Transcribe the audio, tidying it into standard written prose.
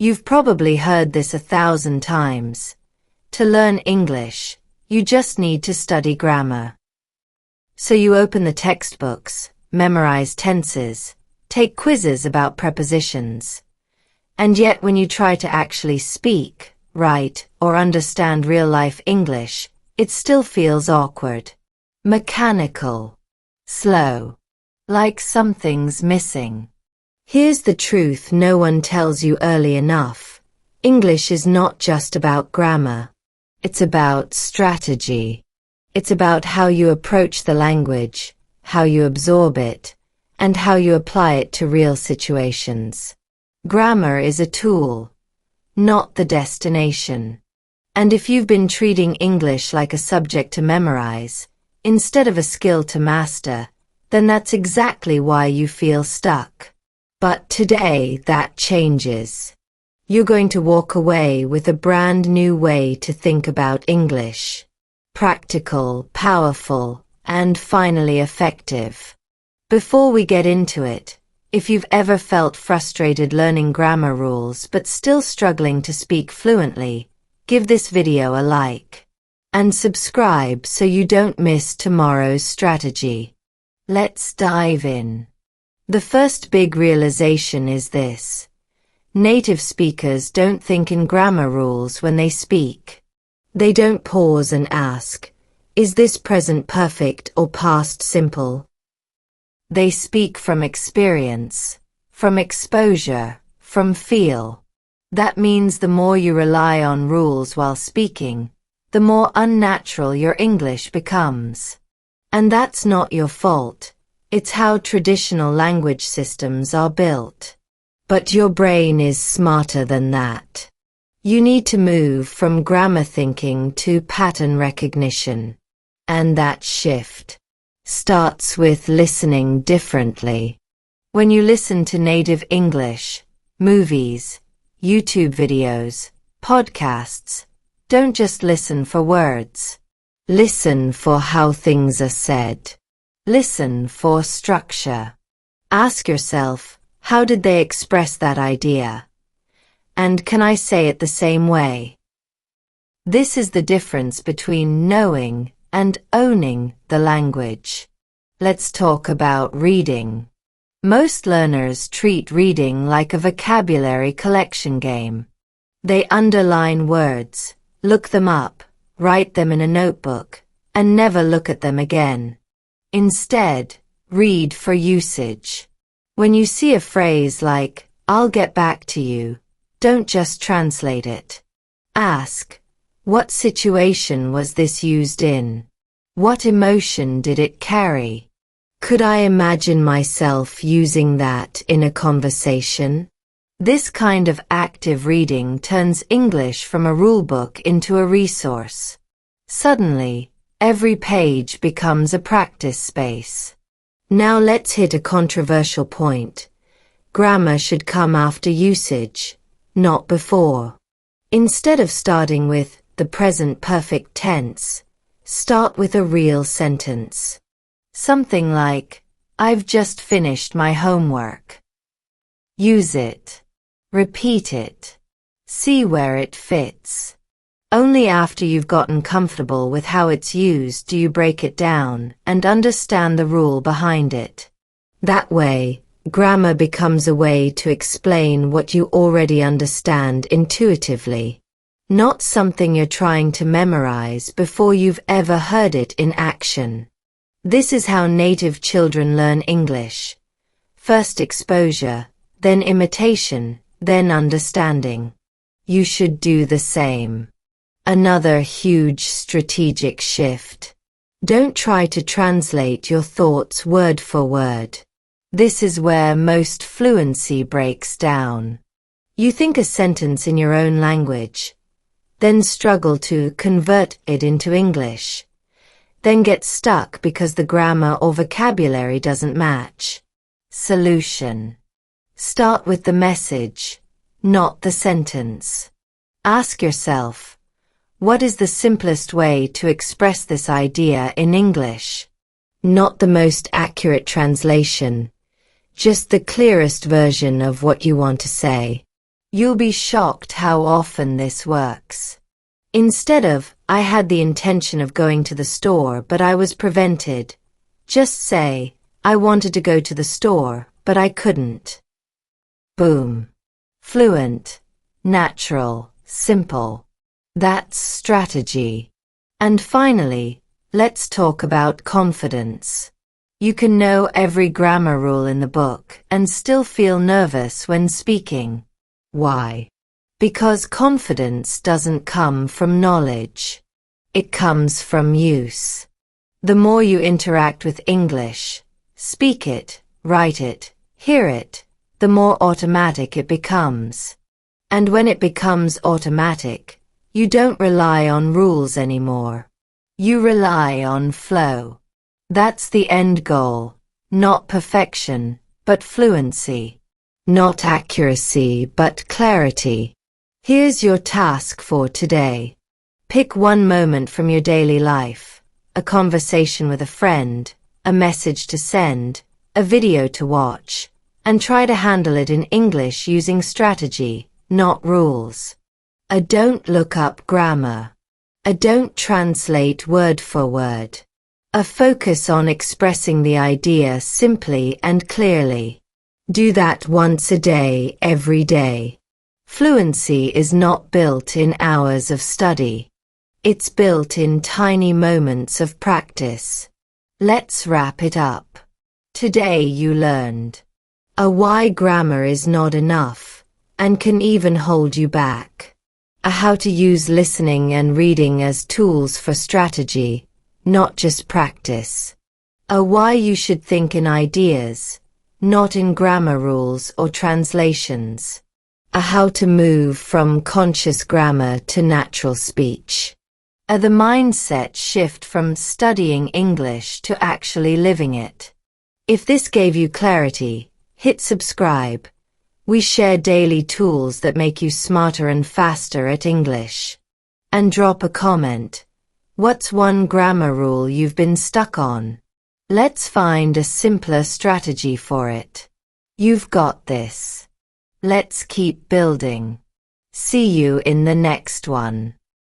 You've probably heard this 1,000 times. To learn English, you just need to study grammar. So you open the textbooks, memorize tenses, take quizzes about prepositions. And yet when you try to actually speak, write, or understand real-life English, it still feels awkward, mechanical, slow, like something's missing. Here's the truth no one tells you early enough. English is not just about grammar. It's about strategy. It's about how you approach the language, how you absorb it, and how you apply it to real situations. Grammar is a tool, not the destination. And if you've been treating English like a subject to memorize, instead of a skill to master, then that's exactly why you feel stuck. But today that changes. You're going to walk away with a brand new way to think about English. Practical, powerful, and finally effective. Before we get into it, if you've ever felt frustrated learning grammar rules but still struggling to speak fluently, give this video a like. And subscribe so you don't miss tomorrow's strategy. Let's dive in. The first big realization is this. Native speakers don't think in grammar rules when they speak. They don't pause and ask, is this present perfect or past simple? They speak from experience, from exposure, from feel. That means the more you rely on rules while speaking, the more unnatural your English becomes. And that's not your fault. It's how traditional language systems are built. But your brain is smarter than that. You need to move from grammar thinking to pattern recognition. And that shift starts with listening differently. When you listen to native English, movies, YouTube videos, podcasts, don't just listen for words. Listen for how things are said. Listen for structure. Ask yourself, how did they express that idea? And can I say it the same way? This is the difference between knowing and owning the language. Let's talk about reading. Most learners treat reading like a vocabulary collection game. They underline words, look them up, write them in a notebook, and never look at them again. Instead, read for usage. When you see a phrase like, I'll get back to you, don't just translate it. Ask, what situation was this used in? What emotion did it carry? Could I imagine myself using that in a conversation? This kind of active reading turns English from a rulebook into a resource. Suddenly, every page becomes a practice space. Now let's hit a controversial point. Grammar should come after usage, not before. Instead of starting with the present perfect tense, start with a real sentence. Something like, I've just finished my homework. Use it. Repeat it. See where it fits. Only after you've gotten comfortable with how it's used do you break it down and understand the rule behind it. That way, grammar becomes a way to explain what you already understand intuitively, not something you're trying to memorize before you've ever heard it in action. This is how native children learn English. First exposure, then imitation, then understanding. You should do the same. Another huge strategic shift. Don't try to translate your thoughts word for word. This is where most fluency breaks down. You think a sentence in your own language, then struggle to convert it into English, then get stuck because the grammar or vocabulary doesn't match. Solution. Start with the message, not the sentence. Ask yourself, what is the simplest way to express this idea in English? Not the most accurate translation, just the clearest version of what you want to say. You'll be shocked how often this works. Instead of, I had the intention of going to the store, but I was prevented, just say, I wanted to go to the store, but I couldn't. Boom. Fluent, natural, simple. That's strategy. And finally, let's talk about confidence. You can know every grammar rule in the book and still feel nervous when speaking. Why? Because confidence doesn't come from knowledge. It comes from use. The more you interact with English, speak it, write it, hear it, the more automatic it becomes. And when it becomes automatic, you don't rely on rules anymore. You rely on flow. That's the end goal. Not perfection, but fluency. Not accuracy, but clarity. Here's your task for today. Pick one moment from your daily life, a conversation with a friend, a message to send, a video to watch, and try to handle it in English using strategy, not rules. A don't look up grammar. A don't translate word for word. A focus on expressing the idea simply and clearly. Do that once a day, every day. Fluency is not built in hours of study. It's built in tiny moments of practice. Let's wrap it up. Today you learned a why grammar is not enough and can even hold you back. A how to use listening and reading as tools for strategy, not just practice. A why you should think in ideas, not in grammar rules or translations. A how to move from conscious grammar to natural speech. A the mindset shift from studying English to actually living it. If this gave you clarity, hit subscribe. We share daily tools that make you smarter and faster at English. And drop a comment. What's one grammar rule you've been stuck on? Let's find a simpler strategy for it. You've got this. Let's keep building. See you in the next one.